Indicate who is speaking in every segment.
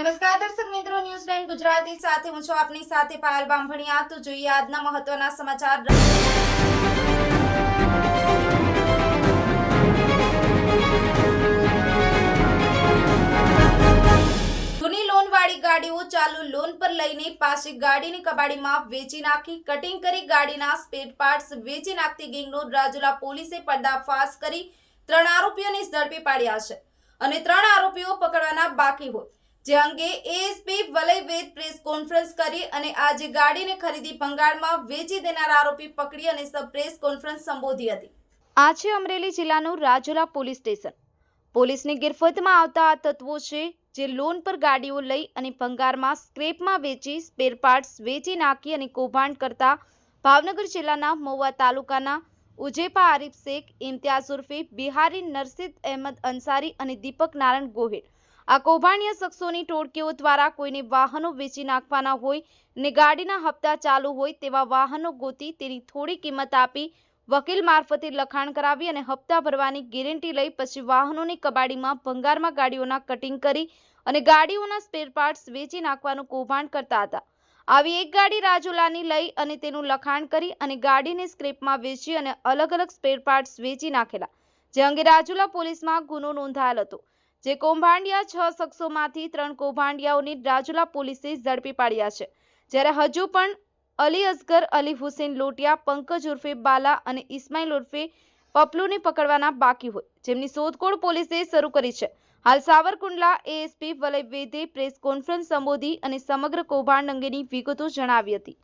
Speaker 1: નમસ્કાર દર્શક મિત્રો, ન્યૂઝ 9 ગુજરાતી સાથે હું છું આપની સાથે પાયલ બામભણિયા। તો જોઈએ આજના મહત્વના સમાચાર। જૂની લોનવાળી ગાડીઓ ચાલુ લોન પર લઈને પાછી ગાડીની કબાડીમાં વેચી નાખી, કટિંગ કરી ગાડીના સ્પેર પાર્ટ્સ વેચી નાખતી ગેંગનો રાજુલા પોલીસે પર્દાફાશ કરી 3 આરોપીઓને ઝડપી પાડ્યા છે અને 3 આરોપીઓ પકડવાના બાકી હોય। જે અંગે એએસપી વલય વેદ પ્રેસ કોન્ફરન્સ કરી અને આજે ગાડીને ખરીદી ભંગારમાં વેચી દેનાર આરોપી પકડી અને સબ પ્રેસ કોન્ફરન્સ સંબોધી હતી। આ છે અમરેલી જિલ્લાનું રાજુલા પોલીસ સ્ટેશન। પોલીસની ગિરફતમાં આવતા આ તત્વો છે જે લોન પર ગાડીઓ લઈ અને ભંગારમાં સ્ક્રેપમાં વેચી સ્પેર પાર્ટ્સ વેચી નાખી અને કૌભાંડ કરતા ભાવનગર જિલ્લાના મહુવા તાલુકાના ઉજેપા આરિફ શેખ, ઇમ્તિયાઝ ઉર્ફે બિહારી, નરસિદ અહેમદ અંસારી અને દીપક નારાયણ ગોહિલ આ કૌભાંડીય શખ્સોની ટોળકીઓ દ્વારા કોઈને વાહનો વેચી નાખવાના હોય ને ગાડીના હપ્તા ચાલુ હોય તેવા વાહનો ગોતી તેની થોડી કિંમત આપી વકીલ મારફતે લખાણ કરાવી અને હપ્તા ભરવાની ગેરંટી લઈ પછી વાહનોની કબાડીમાં ભંગારમાં ગાડીઓના કટિંગ કરી અને ગાડીઓના સ્પેર પાર્ટ્સ વેચી નાખવાનું કૌભાંડ કરતા હતા। આવી એક ગાડી રાજુલાની લઈ અને તેનું લખાણ કરી અને ગાડીને સ્ક્રેપમાં વેચી અને અલગ અલગ સ્પેર પાર્ટ્સ વેચી નાખેલા, જે અંગે રાજુલા પોલીસમાં ગુનો નોંધાયેલ હતો। જે કૌભાંડિયા 6 શખ્સોમાંથી 3 કૌભાંડિયાઓને રાજુલા પોલીસે ઝડપી પાડ્યા છે, જ્યારે હજુ પણ અલી અસગર, અલી હુસેન લોટિયા, પંકજ ઉર્ફે બાલા અને ઇસ્માઇલ ઉર્ફે પપલુને પકડવાના બાકી હોય, જેમની શોધખોળ પોલીસે શરૂ કરી છે। હાલ સાવરકુંડલા એએસપી વલય વેદે પ્રેસ કોન્ફરન્સ સંબોધી અને સમગ્ર કૌભાંડ અંગેની વિગતો જણાવી હતી।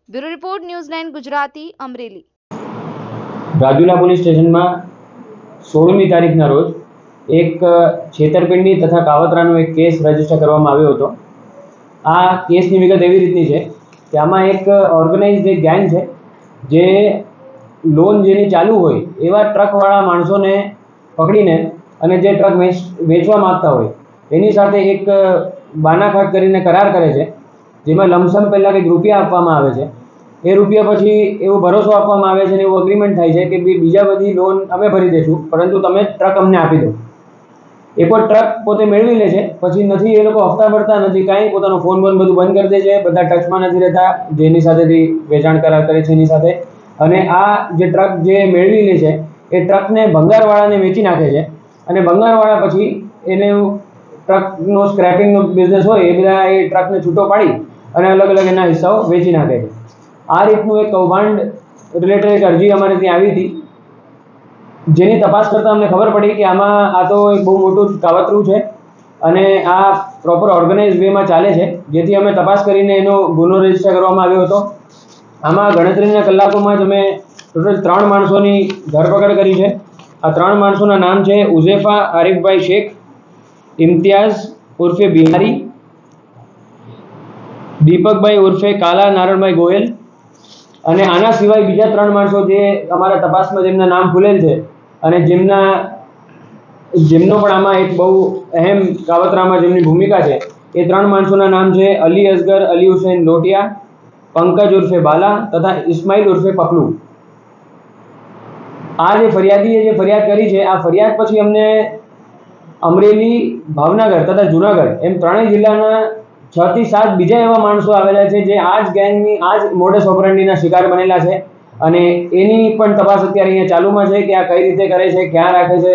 Speaker 1: Bureau report, news 9 Gujarati, Amreli.
Speaker 2: Rajula police સ્ટેશનમાં 16મી તારીખના રોજ એક છેતરપિંડી તથા કાવતરાનો એક કેસ રજીસ્ટર કરવામાં આવ્યો હતો। આ કેસની વિગત એવી રીતની છે કે આમાં એક ઓર્ગેનાઇઝડ એક ગેંગ છે જે લોન જેની ચાલુ હોય એવા ટ્રકવાળા માણસોને પકડીને અને જે ટ્રક વેચવા માંગતા હોય એની સાથે એક બાનાખાટ કરીને કરાર કરે છે, જેમાં લમસમ પહેલાં કંઈક રૂપિયા આપવામાં આવે છે। એ રૂપિયા પછી એવો ભરોસો આપવામાં આવે છે અને એવું અગ્રીમેન્ટ થાય છે કે બીજા બધી લોન અમે ભરી દઈશું, પરંતુ તમે ટ્રક અમને આપી દો। એકવાર ટ્રક પોતે મેળવી લે છે પછી નથી એ લોકો હપ્તા ભરતા નથી, કાંઈ પોતાનો ફોન બોન બધું બંધ કરી દે છે, બધા ટચમાં નથી રહેતા જેની સાથેથી વેચાણ કરાર કરે છે એની સાથે। અને આ જે ટ્રક જે મેળવી લે છે એ ટ્રકને ભંગારવાળાને વેચી નાખે છે અને ભંગારવાળા પછી એને ટ્રકનો સ્ક્રેપિંગનો બિઝનેસ હોય એ બધા એ ટ્રકને છૂટો પાડી અને અલગ અલગ એના હિસ્સાઓ વેચી નાખે છે। આ રીતનું એક કૌભાંડ રિલેટેડ એક અરજી અમારે ત્યાં આવી હતી, જેની તપાસ કરતાં અમને ખબર પડી કે આમાં આ તો એક બહુ મોટું કાવતરું છે અને આ પ્રોપર ઓર્ગેનાઇઝ વેમાં ચાલે છે, જેથી અમે તપાસ કરીને એનો ગુનો રજીસ્ટર કરવામાં આવ્યો હતો। આમાં ગણતરીના કલાકોમાં જ અમે ટોટલ 3 માણસોની ધરપકડ કરી છે। આ 3 માણસોના નામ છે ઉઝેફા આરિફભાઈ શેખ, ઇમ્તિયાઝ ઉર્ફે બિહારી, દીપકભાઈ ઉર્ફે કાલા નારણભાઈ ગોયલ અને આના સિવાય બીજા 3 માણસો જે અમારા તપાસમાં જેમના નામ ખુલેલ છે અને જેમનો પણ આમાં એક બહુ અહેમ કાવતરામાં જેમની ભૂમિકા છે, એ 3 માણસોના નામ છે અલી અસગર, અલી હુસેન લોટિયા, પંકજ ઉર્ફે બાલા તથા ઇસ્માઇલ ઉર્ફે પપલુ। આ જે ફરિયાદીએ જે ફરિયાદ કરી છે, આ ફરિયાદ પછી અમને અમરેલી, ભાવનગર તથા જુનાગઢ એમ 3 જિલ્લાના 6 થી 7 બીજા એવા માણસો આવેલા છે જે આ જ ગેંગની આ જ મોડસ ઓપરેન્ડીના શિકાર બનેલા છે અને એની પણ તપાસ અત્યારે અહીંયા ચાલુમાં છે કે આ કઈ રીતે કરે છે, ક્યાં રાખે છે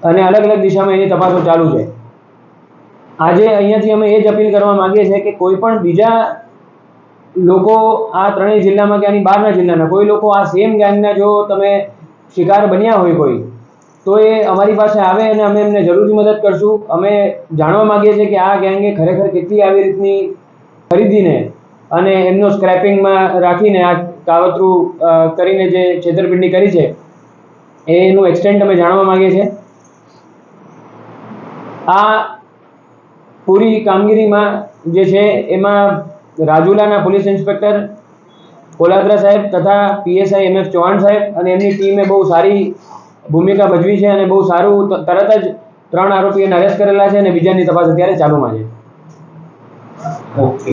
Speaker 2: અને અલગ અલગ દિશામાં એની તપાસો ચાલુ છે। આજે અહીંયાથી અમે એ જ અપીલ કરવા માંગીએ છીએ કે કોઈ પણ બીજા લોકો આ 3 જિલ્લામાં કે આની બહારના જિલ્લાના કોઈ લોકો આ સેમ ગેંગના જો તમે શિકાર બન્યા હોય કોઈ, તો એ અમારી પાસે આવે અને અમે એમને જરૂરથી મદદ કરશું। અમે જાણવા માંગીએ છીએ કે આ ગેંગે ખરેખર કેટલી આવી રીતની ખરીદીને અને એમનો સ્ક્રેપિંગમાં રાખીને આ કાવતરું કરીને જે છેતરપિંડી કરી છે એનું એક્સટેન્ટ અમે જાણવા માંગીએ છીએ। આ પૂરી કામગીરીમાં જે છે એમાં રાજુલાના પોલીસ ઇન્સ્પેક્ટર કોલાદ્રા સાહેબ તથા પીએસઆઈ એમએફ ચૌહાણ સાહેબ અને એમની ટીમે બહુ સારી ભૂમિકા ભજવી છે અને બહુ સારું તરત જ 3 આરોપીઓને અરેસ્ટ કરેલા છે અને બીજાની તપાસ અત્યારે ચાલુમાં છે।
Speaker 3: ઓકે।